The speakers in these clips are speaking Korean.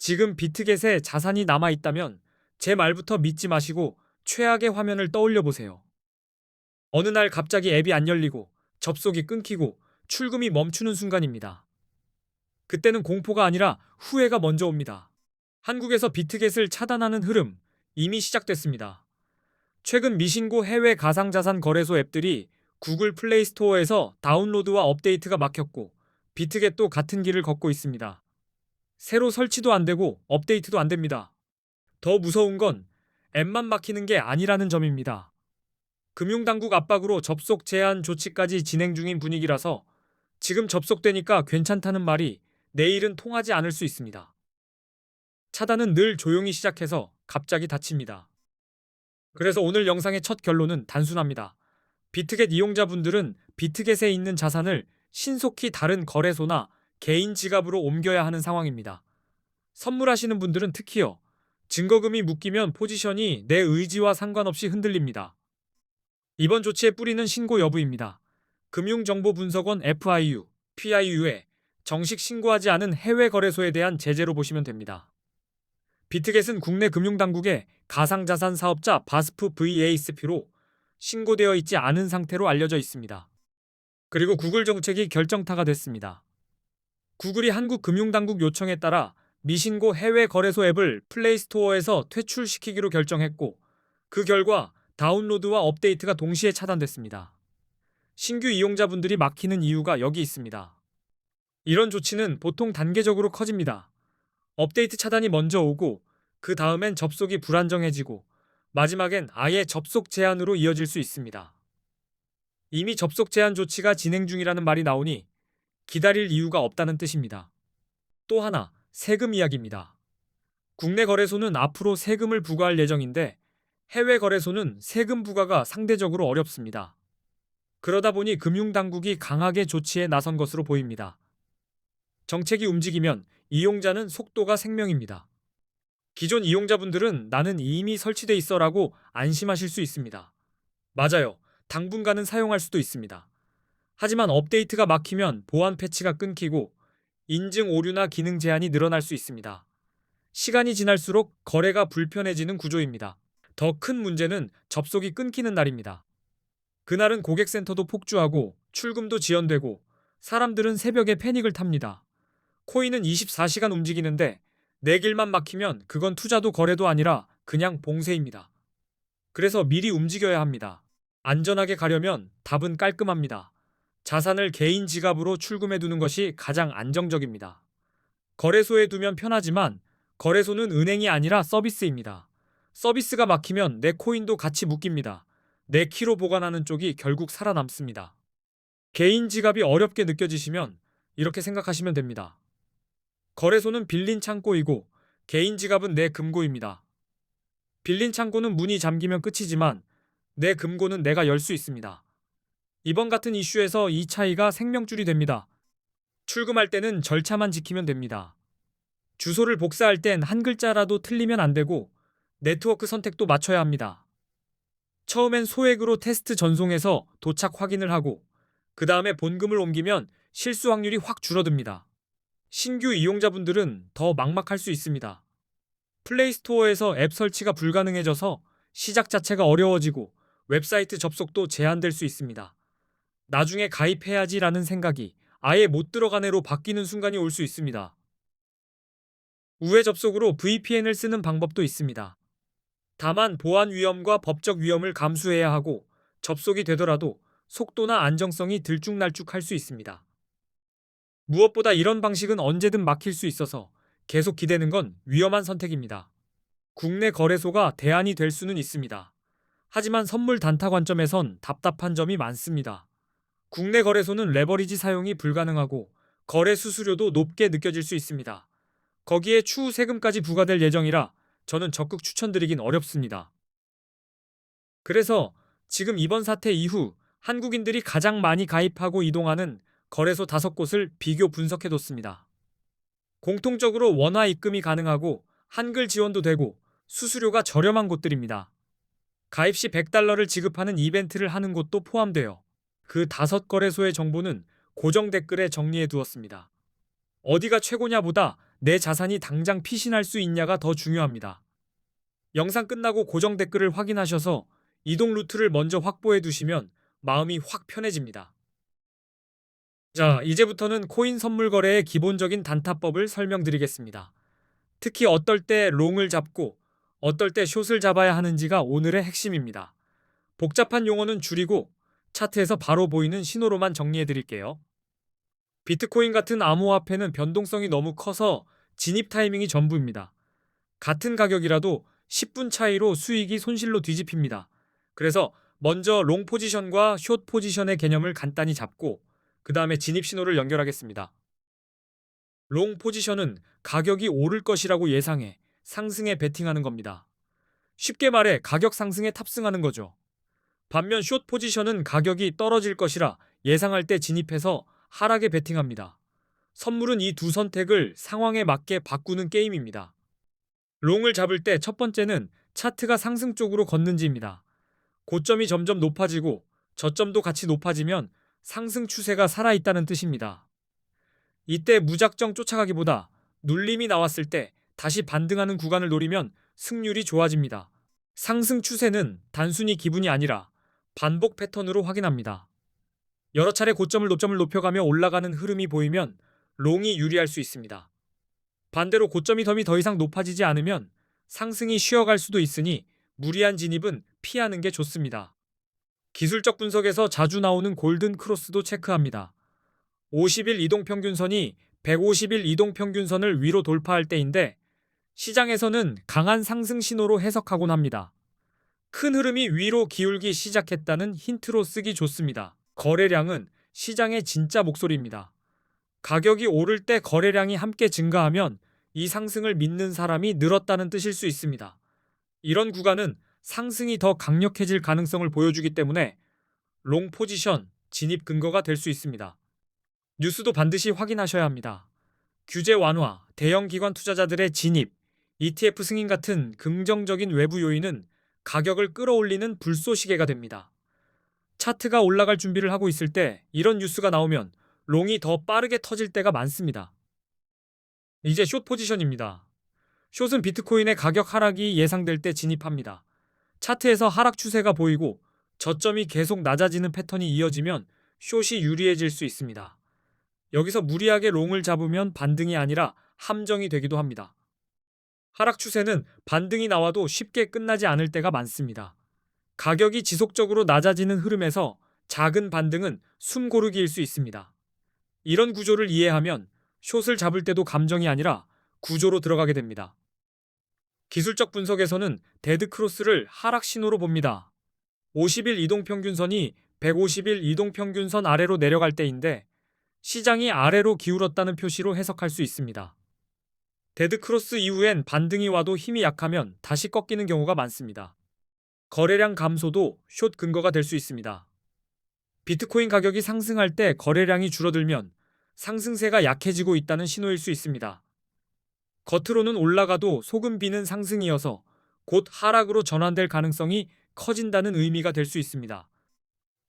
지금 비트겟에 자산이 남아있다면 제 말부터 믿지 마시고 최악의 화면을 떠올려 보세요. 어느 날 갑자기 앱이 안 열리고 접속이 끊기고 출금이 멈추는 순간입니다. 그때는 공포가 아니라 후회가 먼저 옵니다. 한국에서 비트겟을 차단하는 흐름 이미 시작됐습니다. 최근 미신고 해외 가상자산 거래소 앱들이 구글 플레이 스토어에서 다운로드와 업데이트가 막혔고 비트겟도 같은 길을 걷고 있습니다. 새로 설치도 안 되고 업데이트도 안 됩니다. 더 무서운 건 앱만 막히는 게 아니라는 점입니다. 금융당국 압박으로 접속 제한 조치까지 진행 중인 분위기라서 지금 접속되니까 괜찮다는 말이 내일은 통하지 않을 수 있습니다. 차단은 늘 조용히 시작해서 갑자기 닫힙니다. 그래서 오늘 영상의 첫 결론은 단순합니다. 비트겟 이용자분들은 비트겟에 있는 자산을 신속히 다른 거래소나 개인 지갑으로 옮겨야 하는 상황입니다. 선물하시는 분들은 특히요. 증거금이 묶이면 포지션이 내 의지와 상관없이 흔들립니다. 이번 조치의 뿌리는 신고 여부입니다. 금융정보분석원 PIU에 정식 신고하지 않은 해외 거래소에 대한 제재로 보시면 됩니다. 비트겟은 국내 금융당국의 가상자산 사업자 바스프 VASP로 신고되어 있지 않은 상태로 알려져 있습니다. 그리고 구글 정책이 결정타가 됐습니다. 구글이 한국 금융당국 요청에 따라 미신고 해외 거래소 앱을 플레이스토어에서 퇴출시키기로 결정했고 그 결과 다운로드와 업데이트가 동시에 차단됐습니다. 신규 이용자분들이 막히는 이유가 여기 있습니다. 이런 조치는 보통 단계적으로 커집니다. 업데이트 차단이 먼저 오고 그 다음엔 접속이 불안정해지고 마지막엔 아예 접속 제한으로 이어질 수 있습니다. 이미 접속 제한 조치가 진행 중이라는 말이 나오니 기다릴 이유가 없다는 뜻입니다. 또 하나, 세금 이야기입니다. 국내 거래소는 앞으로 세금을 부과할 예정인데 해외 거래소는 세금 부과가 상대적으로 어렵습니다. 그러다 보니 금융당국이 강하게 조치에 나선 것으로 보입니다. 정책이 움직이면 이용자는 속도가 생명입니다. 기존 이용자분들은 나는 이미 설치돼 있어라고 안심하실 수 있습니다. 맞아요. 당분간은 사용할 수도 있습니다. 하지만 업데이트가 막히면 보안 패치가 끊기고 인증 오류나 기능 제한이 늘어날 수 있습니다. 시간이 지날수록 거래가 불편해지는 구조입니다. 더 큰 문제는 접속이 끊기는 날입니다. 그날은 고객센터도 폭주하고 출금도 지연되고 사람들은 새벽에 패닉을 탑니다. 코인은 24시간 움직이는데 내 길만 막히면 그건 투자도 거래도 아니라 그냥 봉쇄입니다. 그래서 미리 움직여야 합니다. 안전하게 가려면 답은 깔끔합니다. 자산을 개인 지갑으로 출금해 두는 것이 가장 안정적입니다. 거래소에 두면 편하지만 거래소는 은행이 아니라 서비스입니다. 서비스가 막히면 내 코인도 같이 묶입니다. 내 키로 보관하는 쪽이 결국 살아남습니다. 개인 지갑이 어렵게 느껴지시면 이렇게 생각하시면 됩니다. 거래소는 빌린 창고이고 개인 지갑은 내 금고입니다. 빌린 창고는 문이 잠기면 끝이지만 내 금고는 내가 열 수 있습니다. 이번 같은 이슈에서 이 차이가 생명줄이 됩니다. 출금할 때는 절차만 지키면 됩니다. 주소를 복사할 땐 한 글자라도 틀리면 안 되고 네트워크 선택도 맞춰야 합니다. 처음엔 소액으로 테스트 전송해서 도착 확인을 하고 그 다음에 본금을 옮기면 실수 확률이 확 줄어듭니다. 신규 이용자분들은 더 막막할 수 있습니다. 플레이스토어에서 앱 설치가 불가능해져서 시작 자체가 어려워지고 웹사이트 접속도 제한될 수 있습니다. 나중에 가입해야지라는 생각이 아예 못 들어간 애로 바뀌는 순간이 올 수 있습니다. 우회 접속으로 VPN을 쓰는 방법도 있습니다. 다만 보안 위험과 법적 위험을 감수해야 하고 접속이 되더라도 속도나 안정성이 들쭉날쭉할 수 있습니다. 무엇보다 이런 방식은 언제든 막힐 수 있어서 계속 기대는 건 위험한 선택입니다. 국내 거래소가 대안이 될 수는 있습니다. 하지만 선물 단타 관점에선 답답한 점이 많습니다. 국내 거래소는 레버리지 사용이 불가능하고 거래 수수료도 높게 느껴질 수 있습니다. 거기에 추후 세금까지 부과될 예정이라 저는 적극 추천드리긴 어렵습니다. 그래서 지금 이번 사태 이후 한국인들이 가장 많이 가입하고 이동하는 거래소 5곳을 비교 분석해뒀습니다. 공통적으로 원화 입금이 가능하고 한글 지원도 되고 수수료가 저렴한 곳들입니다. 가입 시 $100를 지급하는 이벤트를 하는 곳도 포함되어 그 5거래소의 정보는 고정 댓글에 정리해 두었습니다. 어디가 최고냐보다 내 자산이 당장 피신할 수 있냐가 더 중요합니다. 영상 끝나고 고정 댓글을 확인하셔서 이동 루트를 먼저 확보해 두시면 마음이 확 편해집니다. 자, 이제부터는 코인 선물 거래의 기본적인 단타법을 설명드리겠습니다. 특히 어떨 때 롱을 잡고 어떨 때 숏을 잡아야 하는지가 오늘의 핵심입니다. 복잡한 용어는 줄이고 차트에서 바로 보이는 신호로만 정리해 드릴게요. 비트코인 같은 암호화폐는 변동성이 너무 커서 진입 타이밍이 전부입니다. 같은 가격이라도 10분 차이로 수익이 손실로 뒤집힙니다. 그래서 먼저 롱 포지션과 숏 포지션의 개념을 간단히 잡고 그 다음에 진입 신호를 연결하겠습니다. 롱 포지션은 가격이 오를 것이라고 예상해 상승에 베팅하는 겁니다. 쉽게 말해 가격 상승에 탑승하는 거죠. 반면 숏 포지션은 가격이 떨어질 것이라 예상할 때 진입해서 하락에 베팅합니다. 선물은 이 두 선택을 상황에 맞게 바꾸는 게임입니다. 롱을 잡을 때 첫 번째는 차트가 상승 쪽으로 걷는지입니다. 고점이 점점 높아지고 저점도 같이 높아지면 상승 추세가 살아있다는 뜻입니다. 이때 무작정 쫓아가기보다 눌림이 나왔을 때 다시 반등하는 구간을 노리면 승률이 좋아집니다. 상승 추세는 단순히 기분이 아니라 반복 패턴으로 확인합니다. 여러 차례 고점을 높여가며 올라가는 흐름이 보이면 롱이 유리할 수 있습니다. 반대로 고점이 더 이상 높아지지 않으면 상승이 쉬어갈 수도 있으니 무리한 진입은 피하는 게 좋습니다. 기술적 분석에서 자주 나오는 골든 크로스도 체크합니다. 50일 이동평균선이 150일 이동평균선을 위로 돌파할 때인데 시장에서는 강한 상승 신호로 해석하곤 합니다. 큰 흐름이 위로 기울기 시작했다는 힌트로 쓰기 좋습니다. 거래량은 시장의 진짜 목소리입니다. 가격이 오를 때 거래량이 함께 증가하면 이 상승을 믿는 사람이 늘었다는 뜻일 수 있습니다. 이런 구간은 상승이 더 강력해질 가능성을 보여주기 때문에 롱 포지션 진입 근거가 될 수 있습니다. 뉴스도 반드시 확인하셔야 합니다. 규제 완화, 대형 기관 투자자들의 진입, ETF 승인 같은 긍정적인 외부 요인은 가격을 끌어올리는 불쏘시개가 됩니다. 차트가 올라갈 준비를 하고 있을 때 이런 뉴스가 나오면 롱이 더 빠르게 터질 때가 많습니다. 이제 숏 포지션입니다. 숏은 비트코인의 가격 하락이 예상될 때 진입합니다. 차트에서 하락 추세가 보이고 저점이 계속 낮아지는 패턴이 이어지면 숏이 유리해질 수 있습니다. 여기서 무리하게 롱을 잡으면 반등이 아니라 함정이 되기도 합니다. 하락 추세는 반등이 나와도 쉽게 끝나지 않을 때가 많습니다. 가격이 지속적으로 낮아지는 흐름에서 작은 반등은 숨고르기일 수 있습니다. 이런 구조를 이해하면 숏을 잡을 때도 감정이 아니라 구조로 들어가게 됩니다. 기술적 분석에서는 데드크로스를 하락 신호로 봅니다. 50일 이동평균선이 150일 이동평균선 아래로 내려갈 때인데 시장이 아래로 기울었다는 표시로 해석할 수 있습니다. 데드크로스 이후엔 반등이 와도 힘이 약하면 다시 꺾이는 경우가 많습니다. 거래량 감소도 숏 근거가 될 수 있습니다. 비트코인 가격이 상승할 때 거래량이 줄어들면 상승세가 약해지고 있다는 신호일 수 있습니다. 겉으로는 올라가도 속은 비는 상승이어서 곧 하락으로 전환될 가능성이 커진다는 의미가 될 수 있습니다.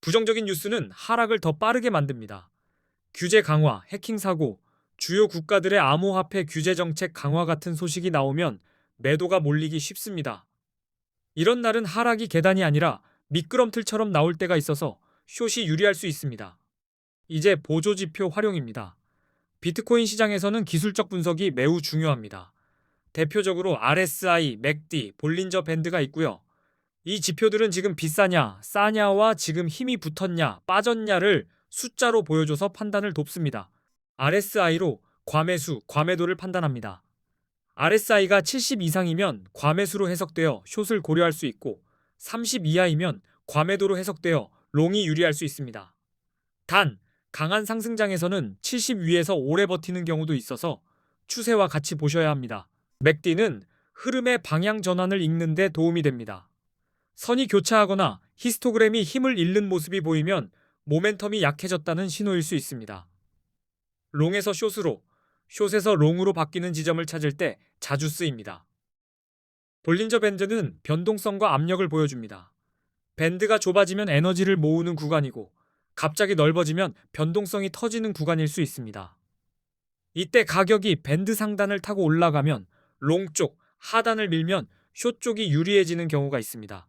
부정적인 뉴스는 하락을 더 빠르게 만듭니다. 규제 강화, 해킹 사고, 주요 국가들의 암호화폐 규제 정책 강화 같은 소식이 나오면 매도가 몰리기 쉽습니다. 이런 날은 하락이 계단이 아니라 미끄럼틀처럼 나올 때가 있어서 숏이 유리할 수 있습니다. 이제 보조지표 활용입니다. 비트코인 시장에서는 기술적 분석이 매우 중요합니다. 대표적으로 RSI, 맥디, 볼린저 밴드가 있고요. 이 지표들은 지금 비싸냐, 싸냐와 지금 힘이 붙었냐, 빠졌냐를 숫자로 보여줘서 판단을 돕습니다. RSI로 과매수, 과매도를 판단합니다. RSI가 70 이상이면 과매수로 해석되어 숏을 고려할 수 있고 30 이하이면 과매도로 해석되어 롱이 유리할 수 있습니다. 단, 강한 상승장에서는 70 위에서 오래 버티는 경우도 있어서 추세와 같이 보셔야 합니다. 맥디는 흐름의 방향 전환을 읽는 데 도움이 됩니다. 선이 교차하거나 히스토그램이 힘을 잃는 모습이 보이면 모멘텀이 약해졌다는 신호일 수 있습니다. 롱에서 숏으로, 숏에서 롱으로 바뀌는 지점을 찾을 때 자주 쓰입니다. 볼린저 밴드는 변동성과 압력을 보여줍니다. 밴드가 좁아지면 에너지를 모으는 구간이고 갑자기 넓어지면 변동성이 터지는 구간일 수 있습니다. 이때 가격이 밴드 상단을 타고 올라가면 롱 쪽, 하단을 밀면 숏 쪽이 유리해지는 경우가 있습니다.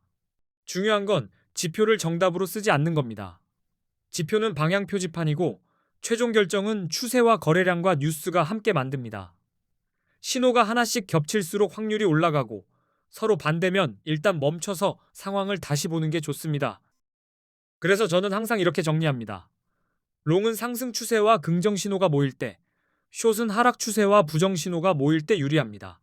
중요한 건 지표를 정답으로 쓰지 않는 겁니다. 지표는 방향 표지판이고 최종 결정은 추세와 거래량과 뉴스가 함께 만듭니다. 신호가 하나씩 겹칠수록 확률이 올라가고 서로 반대면 일단 멈춰서 상황을 다시 보는 게 좋습니다. 그래서 저는 항상 이렇게 정리합니다. 롱은 상승 추세와 긍정 신호가 모일 때, 숏은 하락 추세와 부정 신호가 모일 때 유리합니다.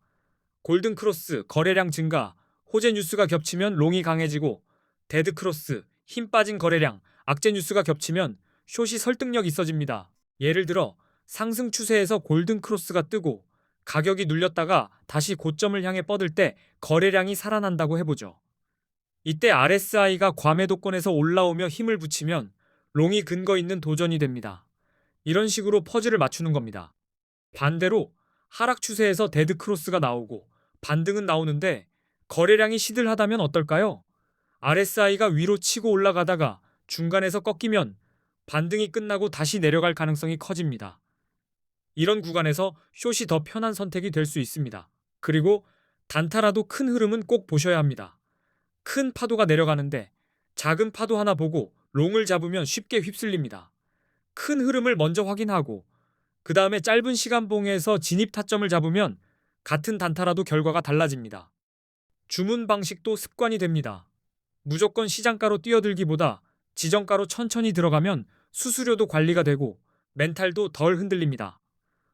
골든 크로스, 거래량 증가, 호재 뉴스가 겹치면 롱이 강해지고 데드 크로스, 힘 빠진 거래량, 악재 뉴스가 겹치면 숏이 설득력 있어집니다. 예를 들어 상승 추세에서 골든 크로스가 뜨고 가격이 눌렸다가 다시 고점을 향해 뻗을 때 거래량이 살아난다고 해보죠. 이때 RSI가 과매도권에서 올라오며 힘을 붙이면 롱이 근거 있는 도전이 됩니다. 이런 식으로 퍼즐을 맞추는 겁니다. 반대로 하락 추세에서 데드 크로스가 나오고 반등은 나오는데 거래량이 시들하다면 어떨까요? RSI가 위로 치고 올라가다가 중간에서 꺾이면 반등이 끝나고 다시 내려갈 가능성이 커집니다. 이런 구간에서 숏이 더 편한 선택이 될 수 있습니다. 그리고 단타라도 큰 흐름은 꼭 보셔야 합니다. 큰 파도가 내려가는데 작은 파도 하나 보고 롱을 잡으면 쉽게 휩쓸립니다. 큰 흐름을 먼저 확인하고 그 다음에 짧은 시간봉에서 진입 타점을 잡으면 같은 단타라도 결과가 달라집니다. 주문 방식도 습관이 됩니다. 무조건 시장가로 뛰어들기보다 지정가로 천천히 들어가면 수수료도 관리가 되고 멘탈도 덜 흔들립니다.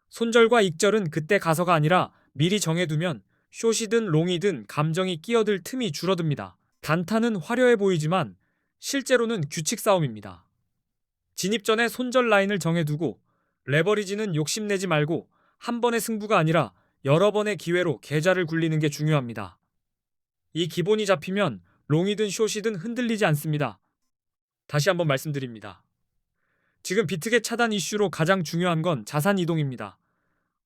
손절과 익절은 그때 가서가 아니라 미리 정해두면 숏이든 롱이든 감정이 끼어들 틈이 줄어듭니다. 단타는 화려해 보이지만 실제로는 규칙 싸움입니다. 진입 전에 손절 라인을 정해두고 레버리지는 욕심내지 말고 한 번의 승부가 아니라 여러 번의 기회로 계좌를 굴리는 게 중요합니다. 이 기본이 잡히면 롱이든 숏이든 흔들리지 않습니다. 다시 한번 말씀드립니다. 지금 비트겟 차단 이슈로 가장 중요한 건 자산 이동입니다.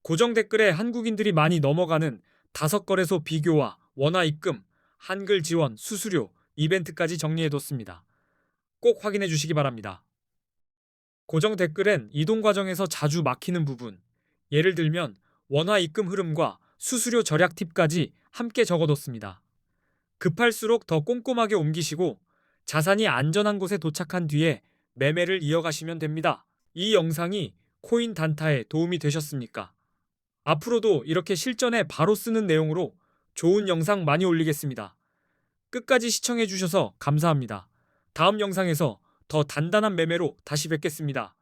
고정 댓글에 한국인들이 많이 넘어가는 5거래소 비교와 원화 입금, 한글 지원, 수수료, 이벤트까지 정리해뒀습니다. 꼭 확인해 주시기 바랍니다. 고정 댓글엔 이동 과정에서 자주 막히는 부분, 예를 들면 원화 입금 흐름과 수수료 절약 팁까지 함께 적어뒀습니다. 급할수록 더 꼼꼼하게 옮기시고 자산이 안전한 곳에 도착한 뒤에 매매를 이어가시면 됩니다. 이 영상이 코인 단타에 도움이 되셨습니까? 앞으로도 이렇게 실전에 바로 쓰는 내용으로 좋은 영상 많이 올리겠습니다. 끝까지 시청해주셔서 감사합니다. 다음 영상에서 더 단단한 매매로 다시 뵙겠습니다.